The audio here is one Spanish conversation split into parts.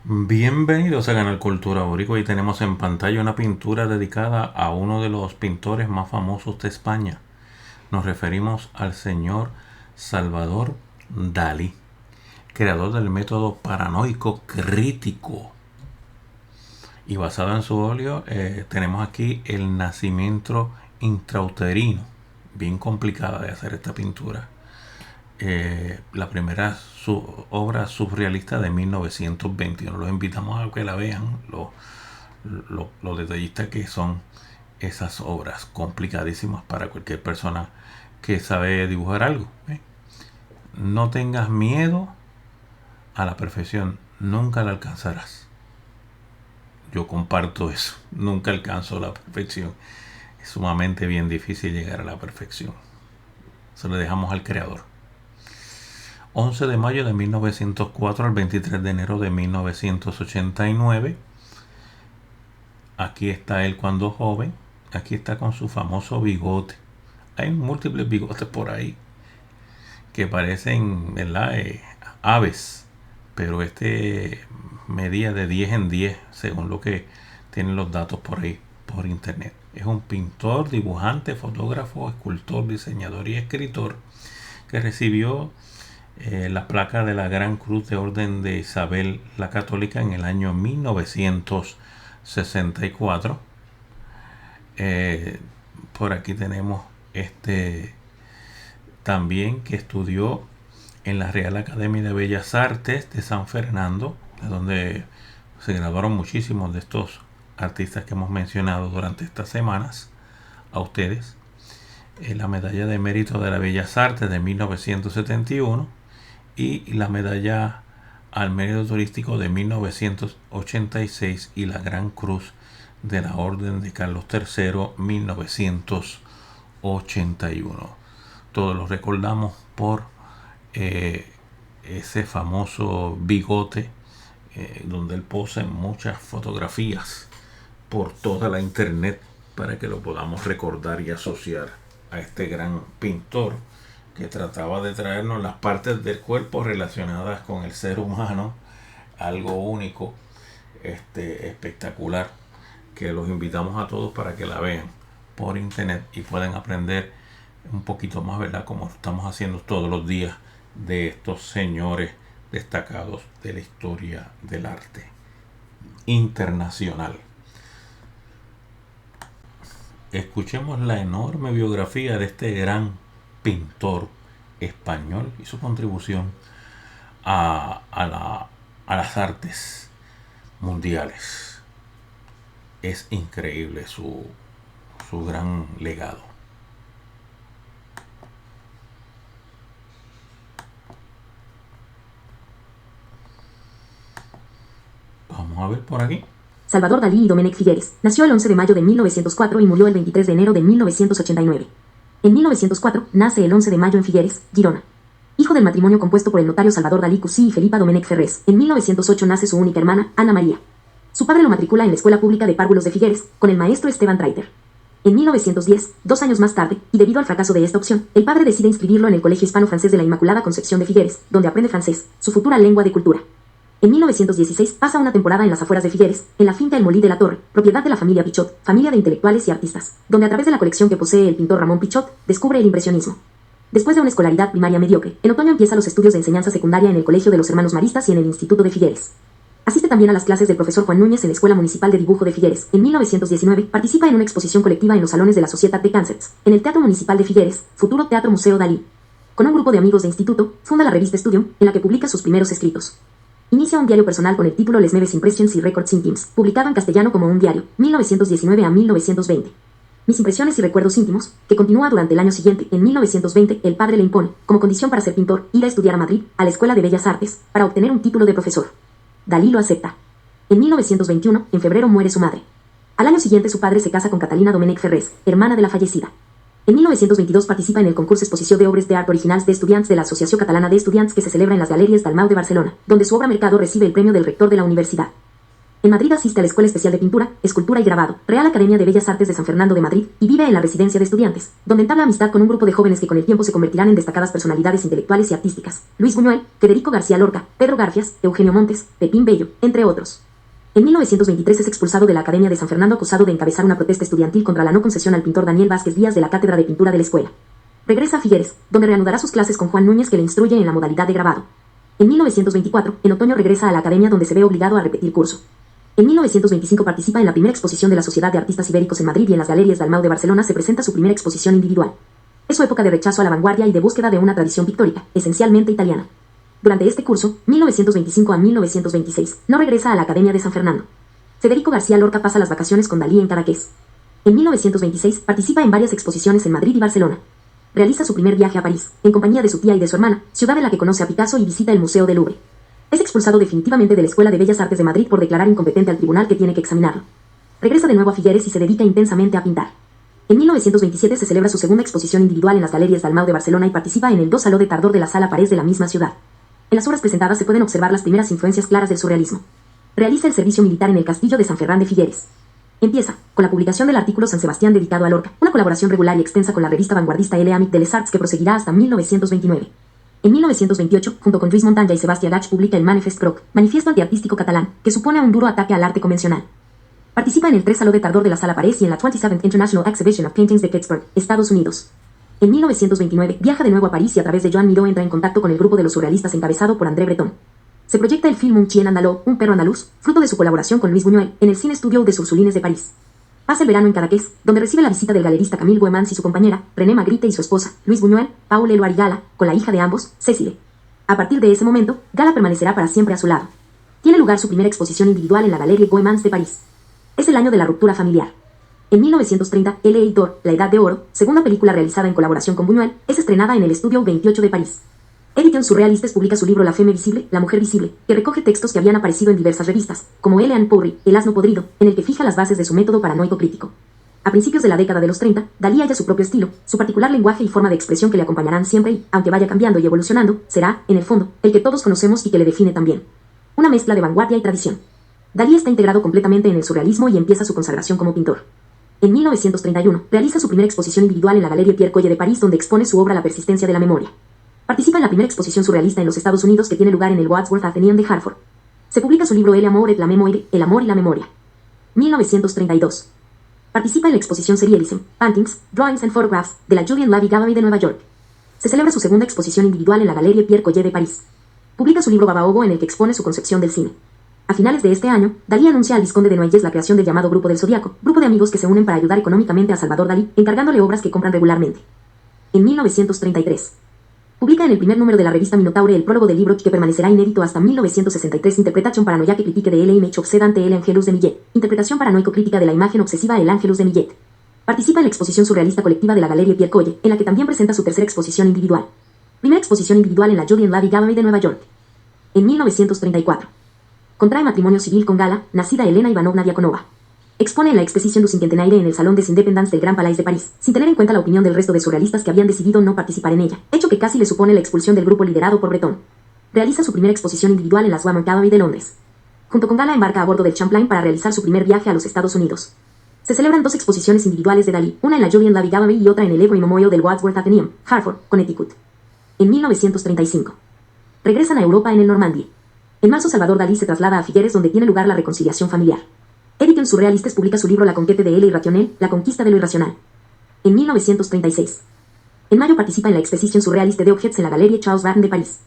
Bienvenidos a Canal Cultura Boricua y tenemos en pantalla una pintura dedicada a uno de los pintores más famosos de España. Nos referimos al señor Salvador Dalí, creador del método paranoico crítico. Y basado en su óleo tenemos aquí el nacimiento intrauterino, bien complicada de hacer esta pintura. La primera obra surrealista de 1921. Los invitamos a que la vean, los detallistas que son esas obras complicadísimas para cualquier persona que sabe dibujar algo. No tengas miedo a la perfección, nunca la alcanzarás. Yo comparto eso, nunca alcanzo la perfección. Es sumamente bien difícil llegar a la perfección. Se lo dejamos al creador. 11 de mayo de 1904 al 23 de enero de 1989. Aquí está él cuando joven. Aquí está con su famoso bigote. Hay múltiples bigotes por ahí que parecen, ¿verdad? Aves. Pero este medía de 10 en 10, según lo que tienen los datos por ahí, por internet. Es un pintor, dibujante, fotógrafo, escultor, diseñador y escritor que recibió la placa de la Gran Cruz de Orden de Isabel la Católica en el año 1964. Por aquí tenemos también que estudió en la Real Academia de Bellas Artes de San Fernando, donde se graduaron muchísimos de estos artistas que hemos mencionado durante estas semanas a ustedes. La medalla de mérito de las Bellas Artes de 1971 y la medalla al mérito turístico de 1986 y la Gran Cruz de la Orden de Carlos III 1981. Todos los recordamos por ese famoso bigote donde él posa en muchas fotografías por toda la internet para que lo podamos recordar y asociar a este gran pintor que trataba de traernos las partes del cuerpo relacionadas con el ser humano, algo único, espectacular, que los invitamos a todos para que la vean por internet y puedan aprender un poquito más, ¿verdad? Como estamos haciendo todos los días de estos señores destacados de la historia del arte internacional. Escuchemos la enorme biografía de este gran pintor español y su contribución a las artes mundiales. Es increíble su gran legado. Vamos a ver por aquí. Salvador Dalí y Domènec Figueres nació el 11 de mayo de 1904 y murió el 23 de enero de 1989. En 1904 nace el 11 de mayo en Figueres, Girona. Hijo del matrimonio compuesto por el notario Salvador Dalí Cusí y Felipa Domènec Ferrés. En 1908 nace su única hermana, Ana María. Su padre lo matricula en la Escuela Pública de Párvulos de Figueres, con el maestro Esteban Traiter. En 1910, 2 años más tarde, y debido al fracaso de esta opción, el padre decide inscribirlo en el Colegio Hispano-Francés de la Inmaculada Concepción de Figueres, donde aprende francés, su futura lengua de cultura. En 1916 pasa una temporada en las afueras de Figueres, en la finca El Molí de la Torre, propiedad de la familia Pichot, familia de intelectuales y artistas, donde a través de la colección que posee el pintor Ramón Pichot, descubre el impresionismo. Después de una escolaridad primaria mediocre, en otoño empieza los estudios de enseñanza secundaria en el Colegio de los Hermanos Maristas y en el Instituto de Figueres. Asiste también a las clases del profesor Juan Núñez en la Escuela Municipal de Dibujo de Figueres. En 1919 participa en una exposición colectiva en los salones de la Societat de Càncerts, en el Teatro Municipal de Figueres, futuro Teatro Museo Dalí. Con un grupo de amigos de instituto, funda la revista Studium, en la que publica sus primeros escritos. Inicia un diario personal con el título Les Meves Impressions y Records Íntims, publicado en castellano como un diario, 1919 a 1920. Mis impresiones y recuerdos íntimos, que continúa durante el año siguiente. En 1920, el padre le impone, como condición para ser pintor, ir a estudiar a Madrid, a la Escuela de Bellas Artes, para obtener un título de profesor. Dalí lo acepta. En 1921, en febrero muere su madre. Al año siguiente su padre se casa con Catalina Domènec Ferrés, hermana de la fallecida. En 1922 participa en el concurso Exposició d'Obres d'Art Originals de Estudiants de la Asociación Catalana de Estudiants que se celebra en las Galeries Dalmau de Barcelona, donde su obra Mercado recibe el premio del rector de la universidad. En Madrid asiste a la Escuela Especial de Pintura, Escultura y Grabado, Real Academia de Bellas Artes de San Fernando de Madrid, y vive en la residencia de estudiantes, donde entabla amistad con un grupo de jóvenes que con el tiempo se convertirán en destacadas personalidades intelectuales y artísticas: Luis Buñuel, Federico García Lorca, Pedro Garfias, Eugenio Montes, Pepín Bello, entre otros. En 1923 es expulsado de la Academia de San Fernando acusado de encabezar una protesta estudiantil contra la no concesión al pintor Daniel Vázquez Díaz de la cátedra de pintura de la escuela. Regresa a Figueres, donde reanudará sus clases con Juan Núñez, que le instruye en la modalidad de grabado. En 1924, en otoño regresa a la academia, donde se ve obligado a repetir curso. En 1925 participa en la primera exposición de la Sociedad de Artistas Ibéricos en Madrid, y en las Galerías Dalmau de Barcelona se presenta su primera exposición individual. Es su época de rechazo a la vanguardia y de búsqueda de una tradición pictórica, esencialmente italiana. Durante este curso, 1925 a 1926, no regresa a la Academia de San Fernando. Federico García Lorca pasa las vacaciones con Dalí en Cadaqués. En 1926 participa en varias exposiciones en Madrid y Barcelona. Realiza su primer viaje a París, en compañía de su tía y de su hermana, ciudad en la que conoce a Picasso y visita el Museo del Louvre. Es expulsado definitivamente de la Escuela de Bellas Artes de Madrid por declarar incompetente al tribunal que tiene que examinarlo. Regresa de nuevo a Figueres y se dedica intensamente a pintar. En 1927 se celebra su segunda exposición individual en las Galerías Dalmau de Barcelona y participa en el 2 Saló de Tardor de la Sala Parés de la misma ciudad. En las obras presentadas se pueden observar las primeras influencias claras del surrealismo. Realiza el servicio militar en el Castillo de San Ferrán de Figueres. Empieza con la publicación del artículo San Sebastián dedicado a Lorca, una colaboración regular y extensa con la revista vanguardista L. Amic de les Arts que proseguirá hasta 1929. En 1928, junto con Lluís Montanya y Sebastià Gach, publica el Manifest Croc, Manifiesto Antiartístico Catalán, que supone un duro ataque al arte convencional. Participa en el 3 Saló de Tardor de la Sala Parés y en la 27th International Exhibition of Paintings de Pittsburgh, Estados Unidos. En 1929, viaja de nuevo a París y a través de Joan Miró entra en contacto con el grupo de los surrealistas encabezado por André Breton. Se proyecta el film Un chien andaló, un perro andaluz, fruto de su colaboración con Luis Buñuel, en el Cine Studio des Ursulines de París. Pasa el verano en Cadaqués, donde recibe la visita del galerista Camille Goemans y su compañera, René Magritte, y su esposa, Luis Buñuel, Paul Eluard y Gala, con la hija de ambos, Cécile. A partir de ese momento, Gala permanecerá para siempre a su lado. Tiene lugar su primera exposición individual en la Galerie Goemans de París. Es el año de la ruptura familiar. En 1930, El Editor, La Edad de Oro, segunda película realizada en colaboración con Buñuel, es estrenada en el Estudio 28 de París. Edition Surrealistes publica su libro La Femme Visible, La Mujer Visible, que recoge textos que habían aparecido en diversas revistas, como Eleanor Pourri, El Asno Podrido, en el que fija las bases de su método paranoico crítico. A principios de la década de los 30, Dalí halla su propio estilo, su particular lenguaje y forma de expresión que le acompañarán siempre y, aunque vaya cambiando y evolucionando, será, en el fondo, el que todos conocemos y que le define también. Una mezcla de vanguardia y tradición. Dalí está integrado completamente en el surrealismo y empieza su consagración como pintor. En 1931, realiza su primera exposición individual en la Galerie Pierre Colle de París, donde expone su obra La Persistencia de la Memoria. Participa en la primera exposición surrealista en los Estados Unidos, que tiene lugar en el Wadsworth Atheneum de Hartford. Se publica su libro El Amour et la Mémoire, El Amor y la Memoria. 1932. Participa en la exposición Serialism, Paintings, Drawings and Photographs, de la Julian Levy Gallery de Nueva York. Se celebra su segunda exposición individual en la Galerie Pierre Colle de París. Publica su libro Babaobo, en el que expone su concepción del cine. A finales de este año, Dalí anuncia al vizconde de Noailles la creación del llamado Grupo del Zodíaco, grupo de amigos que se unen para ayudar económicamente a Salvador Dalí, encargándole obras que compran regularmente. En 1933. Publica en el primer número de la revista Minotaure el prólogo del libro que permanecerá inédito hasta 1963, Interpretation paranoiaque critique de l'image obsedante el Angelus de Millet, interpretación paranoico-crítica de la imagen obsesiva el Angelus de Millet. Participa en la exposición surrealista colectiva de la Galerie Pierre Colle, en la que también presenta su tercera exposición individual. Primera exposición individual en la Julian Levy Gallery de Nueva York. En 1934. Contrae matrimonio civil con Gala, nacida Elena Ivanovna Diakonova. Expone en la Exposition du Cinquantenaire en el Salón des Indépendants del Gran Palais de París, sin tener en cuenta la opinión del resto de surrealistas que habían decidido no participar en ella, hecho que casi le supone la expulsión del grupo liderado por Breton. Realiza su primera exposición individual en la Swan Gallery de Londres. Junto con Gala embarca a bordo del Champlain para realizar su primer viaje a los Estados Unidos. Se celebran dos exposiciones individuales de Dalí, una en la Julian Levy Gallery y otra en el Avery Memorial del Wadsworth Atheneum, Hartford, Connecticut. En 1935. Regresan a Europa en el Normandie. En marzo Salvador Dalí se traslada a Figueres, donde tiene lugar la reconciliación familiar. Edition Surrealistes publica su libro La conquête de l'irrationnel, La conquista de lo irracional. En 1936. En mayo participa en la Exposition Surrealiste de Objets en la Galerie Charles Barton de París.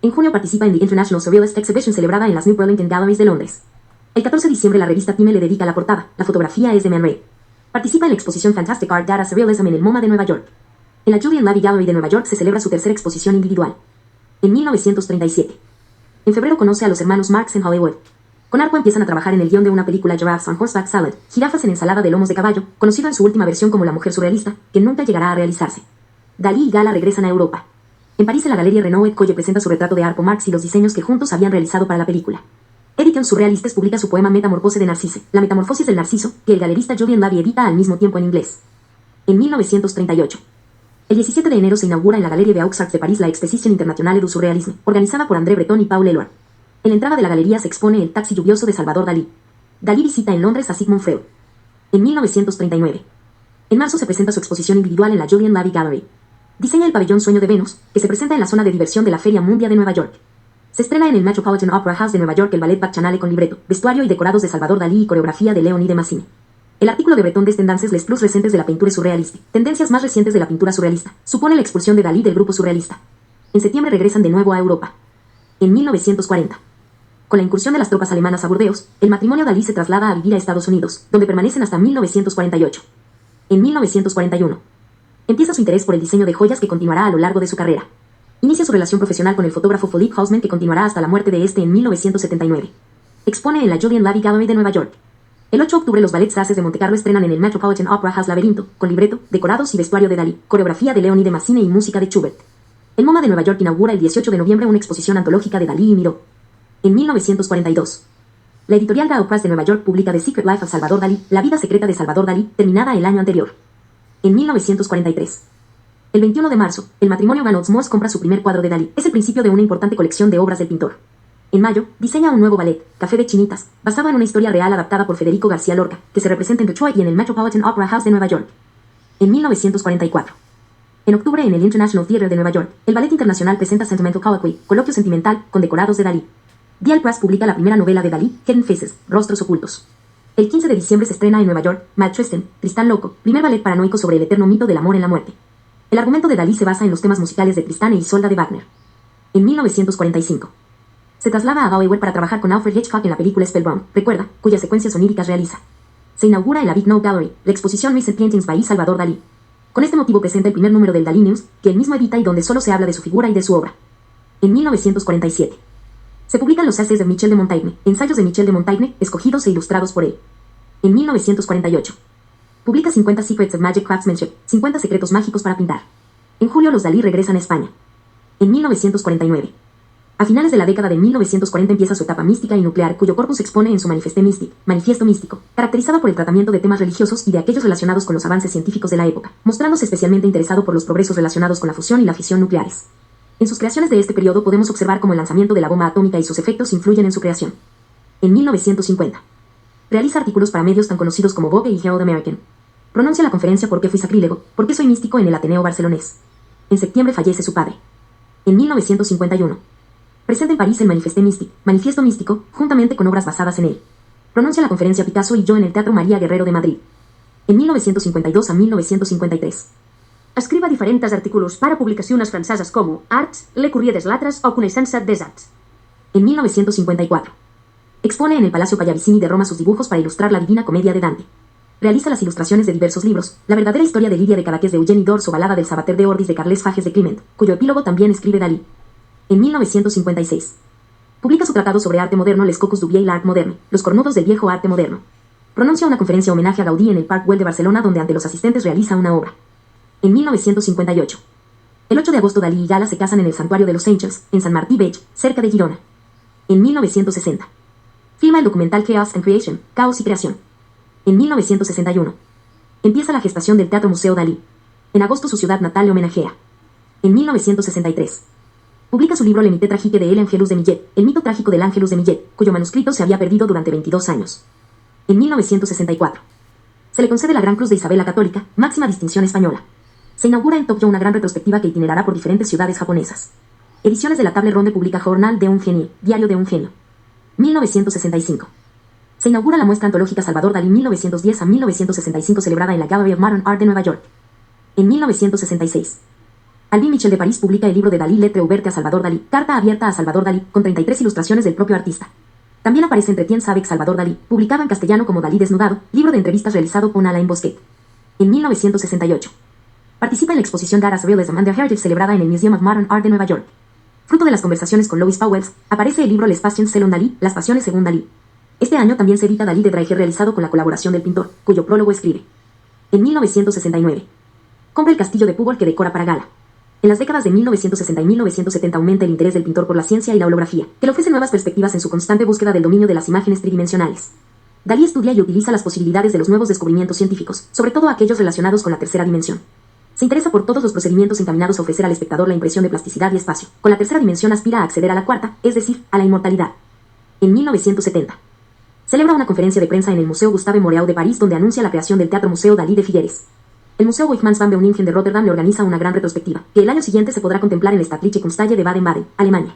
En junio participa en the International Surrealist Exhibition celebrada en las New Burlington Galleries de Londres. El 14 de diciembre la revista Time le dedica la portada, la fotografía es de Man Ray. Participa en la exposición Fantastic Art Data Surrealism en el MoMA de Nueva York. En la Julian Levy Gallery de Nueva York se celebra su tercera exposición individual. En 1937. En febrero conoce a los hermanos Marx en Hollywood. Con Arco empiezan a trabajar en el guión de una película Giraffes on Horseback Salad, jirafas en ensalada de lomos de caballo, conocido en su última versión como La Mujer Surrealista, que nunca llegará a realizarse. Dalí y Gala regresan a Europa. En París, en la Galerie Renaud Colle presenta su retrato de Arco Marx y los diseños que juntos habían realizado para la película. Edition Surrealistes publica su poema Metamorphose de Narcisse, la metamorfosis del narciso, que el galerista Julian Levy edita al mismo tiempo en inglés. En 1938. El 17 de enero se inaugura en la Galerie Beaux Arts de París la Exposition Internationale du Surrealisme, organizada por André Breton y Paul Eluard. En la entrada de la galería se expone El taxi lluvioso de Salvador Dalí. Dalí visita en Londres a Sigmund Freud. En 1939. En marzo se presenta su exposición individual en la Julian Levy Gallery. Diseña el pabellón Sueño de Venus, que se presenta en la zona de diversión de la Feria Mundial de Nueva York. Se estrena en el Metropolitan Opera House de Nueva York el ballet Bacchanale con libreto, vestuario y decorados de Salvador Dalí y coreografía de Leonid de Massine. El artículo de Breton des tendances les plus recentes de la pintura surrealista, tendencias más recientes de la pintura surrealista, supone la expulsión de Dalí del grupo surrealista. En septiembre regresan de nuevo a Europa. En 1940. Con la incursión de las tropas alemanas a Burdeos, el matrimonio Dalí se traslada a vivir a Estados Unidos, donde permanecen hasta 1948. En 1941. Empieza su interés por el diseño de joyas que continuará a lo largo de su carrera. Inicia su relación profesional con el fotógrafo Philippe Hausman que continuará hasta la muerte de este en 1979. Expone en la Julian Levy Gallery de Nueva York. El 8 de octubre los ballets Races de Montecarlo estrenan en el Metropolitan Opera House Laberinto, con libreto, decorados y vestuario de Dalí, coreografía de Leonid de Massine y música de Schubert. El MoMA de Nueva York inaugura el 18 de noviembre una exposición antológica de Dalí y Miró. En 1942. La editorial Gao Press de Nueva York publica The Secret Life of Salvador Dalí, La vida secreta de Salvador Dalí, terminada el año anterior. En 1943. El 21 de marzo, el matrimonio Van Osmos compra su primer cuadro de Dalí. Es el principio de una importante colección de obras del pintor. En mayo, diseña un nuevo ballet, Café de Chinitas, basado en una historia real adaptada por Federico García Lorca, que se representa en Detroit y en el Metropolitan Opera House de Nueva York. En 1944. En octubre, en el International Theatre de Nueva York, el Ballet Internacional presenta Sentimental Colloquy, coloquio sentimental, con decorados de Dalí. Dial Press publica la primera novela de Dalí, Hidden Faces, Rostros Ocultos. El 15 de diciembre se estrena en Nueva York, Mad Tristan, Tristán Loco, primer ballet paranoico sobre el eterno mito del amor en la muerte. El argumento de Dalí se basa en los temas musicales de Tristán e Isolda de Wagner. En 1945. Se traslada a Hollywood para trabajar con Alfred Hitchcock en la película Spellbound, recuerda, cuyas secuencias oníricas realiza. Se inaugura en la Big No Gallery, la exposición Recent Paintings by Salvador Dalí. Con este motivo presenta el primer número del Dalí News, que él mismo edita y donde solo se habla de su figura y de su obra. En 1947. Se publican los essays de Michel de Montaigne, ensayos de Michel de Montaigne, escogidos e ilustrados por él. En 1948. Publica 50 Secrets of Magic Craftsmanship, 50 secretos mágicos para pintar. En julio los Dalí regresan a España. En 1949. A finales de la década de 1940 empieza su etapa mística y nuclear, cuyo corpus expone en su Manifeste Mystique, Manifiesto Místico, caracterizado por el tratamiento de temas religiosos y de aquellos relacionados con los avances científicos de la época, mostrándose especialmente interesado por los progresos relacionados con la fusión y la fisión nucleares. En sus creaciones de este periodo podemos observar cómo el lanzamiento de la bomba atómica y sus efectos influyen en su creación. En 1950. Realiza artículos para medios tan conocidos como Vogue y Herald American. Pronuncia la conferencia ¿Por qué fui sacrílego? ¿Por qué soy místico? En el Ateneo barcelonés. En septiembre fallece su padre. En 1951. Presenta en París el Manifeste Mystique, Manifiesto Místico, juntamente con obras basadas en él. Pronuncia la conferencia Picasso y yo en el Teatro María Guerrero de Madrid. En 1952 a 1953. Escriba diferents artículos para publicacions franceses como Arts, Le Courrier des Lettres o Coneixença des Arts. En 1954. Expone en el Palacio Pallavicini de Roma sus dibujos para ilustrar la Divina Comedia de Dante. Realiza las ilustraciones de diversos libros, La verdadera historia de Lidia de Cadaqués de Eugeni d'Ors o Balada del Sabater de Ordis de Carles Fages de Climent, cuyo epílogo también escribe Dalí. En 1956. Publica su tratado sobre arte moderno Les Cocos du Vieil Art Moderne, Los cornudos del viejo arte moderno. Pronuncia una conferencia homenaje a Gaudí en el Parc Güell de Barcelona donde ante los asistentes realiza una obra. En 1958. El 8 de agosto Dalí y Gala se casan en el Santuario de los Angels, en San Martí Beach, cerca de Girona. En 1960. Filma el documental Chaos and Creation, Caos y Creación. En 1961. Empieza la gestación del Teatro Museo Dalí. En agosto su ciudad natal le homenajea. En 1963. Publica su libro Le Mite Tragique de El Angelus de Millet, El mito trágico del Angelus de Millet, cuyo manuscrito se había perdido durante 22 años. En 1964. Se le concede la Gran Cruz de Isabel la Católica, máxima distinción española. Se inaugura en Tokio una gran retrospectiva que itinerará por diferentes ciudades japonesas. Ediciones de la Table Ronde publica Journal de un Genio, Diario de un Genio. 1965. Se inaugura la muestra antológica Salvador Dalí 1910 a 1965 celebrada en la Gallery of Modern Art de Nueva York. En 1966. Albin Michel de París publica el libro de Dalí Lettre ouverte a Salvador Dalí, Carta abierta a Salvador Dalí, con 33 ilustraciones del propio artista. También aparece Entretien avec Salvador Dalí, publicado en castellano como Dalí desnudado, libro de entrevistas realizado por Alain Bosquet. En 1968. Participa en la exposición Dada's Realism and the Heritage celebrada en el Museum of Modern Art de Nueva York. Fruto de las conversaciones con Louis Pauwels, aparece el libro Les Passions selon Dalí, Las Pasiones según Dalí. Este año también se edita Dalí de Drager realizado con la colaboración del pintor, cuyo prólogo escribe. En 1969. Compra el castillo de Púbol que decora para Gala. En las décadas de 1960 y 1970 aumenta el interés del pintor por la ciencia y la holografía, que le ofrece nuevas perspectivas en su constante búsqueda del dominio de las imágenes tridimensionales. Dalí estudia y utiliza las posibilidades de los nuevos descubrimientos científicos, sobre todo aquellos relacionados con la tercera dimensión. Se interesa por todos los procedimientos encaminados a ofrecer al espectador la impresión de plasticidad y espacio. Con la tercera dimensión aspira a acceder a la cuarta, es decir, a la inmortalidad. En 1970. Celebra una conferencia de prensa en el Museo Gustave Moreau de París donde anuncia la creación del Teatro Museo Dalí de Figueres. El Museo Wijmans van Beuningen de Rotterdam le organiza una gran retrospectiva, que el año siguiente se podrá contemplar en el Staatliche Kunsthalle de Baden-Baden, Alemania.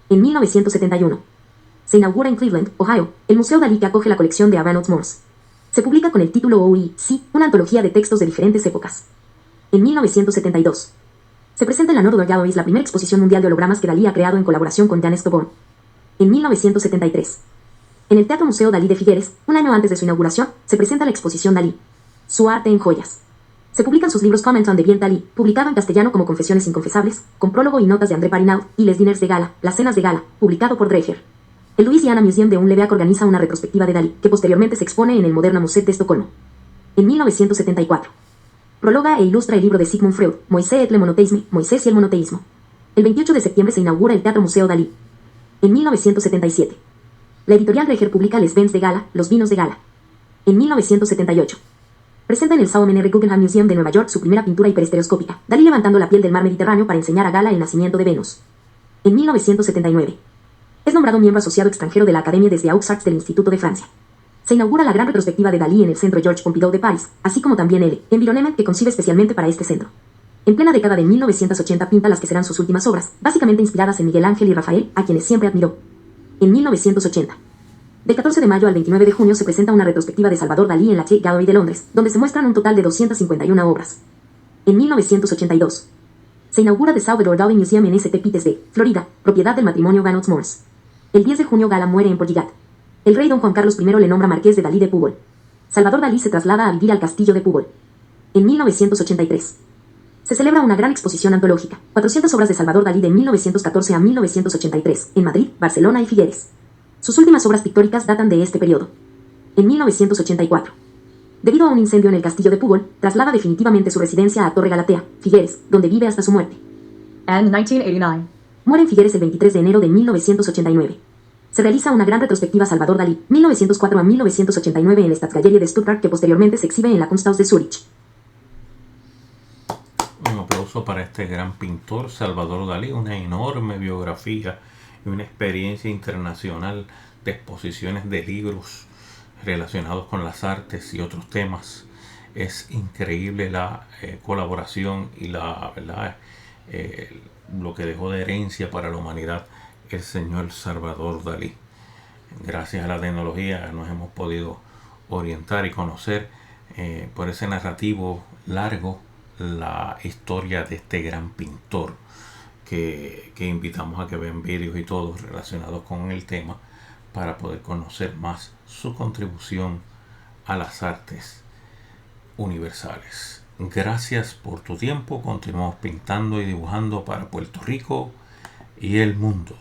En 1971. Se inaugura en Cleveland, Ohio, el Museo Dalí que acoge la colección de Arnold Moores. Se publica con el título OIC, una antología de textos de diferentes épocas. En 1972. Se presenta en la Northern Galleries la primera exposición mundial de hologramas que Dalí ha creado en colaboración con Jan Stobborn. En 1973. En el Teatro Museo Dalí de Figueres, un año antes de su inauguración, se presenta la exposición Dalí. Su arte en joyas. Se publican sus libros Comment on the Bien Dalí, publicado en castellano como Confesiones Inconfesables, con prólogo y notas de André Parinal, y Les Diners de Gala, Las Cenas de Gala, publicado por Dreyer. El Louisiana Museum de Unleveak organiza una retrospectiva de Dalí, que posteriormente se expone en el Moderna Museet de Estocolmo. En 1974. Prologa e ilustra el libro de Sigmund Freud, Moisés et le monoteisme, Moisés y el monoteísmo. El 28 de septiembre se inaugura el Teatro Museo Dalí. En 1977. La editorial Dreyer publica Les Vins de Gala, Los Vinos de Gala. En 1978. Presenta en el Salomon R. Guggenheim Museum de Nueva York su primera pintura hiperestereoscópica, Dalí levantando la piel del mar Mediterráneo para enseñar a Gala el nacimiento de Venus. En 1979. Es nombrado miembro asociado extranjero de la Academia des Beaux-Arts del Instituto de Francia. Se inaugura la gran retrospectiva de Dalí en el Centro Georges Pompidou de París, así como también el Environnement que concibe especialmente para este centro. En plena década de 1980 pinta las que serán sus últimas obras, básicamente inspiradas en Miguel Ángel y Rafael, a quienes siempre admiró. En 1980. Del 14 de mayo al 29 de junio se presenta una retrospectiva de Salvador Dalí en la Tate Gallery de Londres, donde se muestran un total de 251 obras. En 1982. Se inaugura The Salvador Dalí Museum en St. Petersburg, Florida, propiedad del matrimonio Reynolds Moores. El 10 de junio Gala muere en Portugal. El rey don Juan Carlos I le nombra marqués de Dalí de Púbol. Salvador Dalí se traslada a vivir al castillo de Púbol. En 1983. Se celebra una gran exposición antológica, 400 obras de Salvador Dalí de 1914 a 1983, en Madrid, Barcelona y Figueres. Sus últimas obras pictóricas datan de este periodo. En 1984. Debido a un incendio en el castillo de Púbol, traslada definitivamente su residencia a Torre Galatea, Figueres, donde vive hasta su muerte. And 1989. Muere en Figueres el 23 de enero de 1989. Se realiza una gran retrospectiva Salvador Dalí, 1904 a 1989 en la Staatsgalerie de Stuttgart, que posteriormente se exhibe en la Kunsthaus de Zúrich. Un aplauso para este gran pintor Salvador Dalí, una enorme biografía y una experiencia internacional de exposiciones de libros relacionados con las artes y otros temas. Es increíble la colaboración y la verdad lo que dejó de herencia para la humanidad el señor Salvador Dalí. Gracias a la tecnología nos hemos podido orientar y conocer por ese narrativo largo la historia de este gran pintor que invitamos a que vean vídeos y todo relacionados con el tema para poder conocer más su contribución a las artes universales. Gracias por tu tiempo. Continuamos pintando y dibujando para Puerto Rico y el mundo.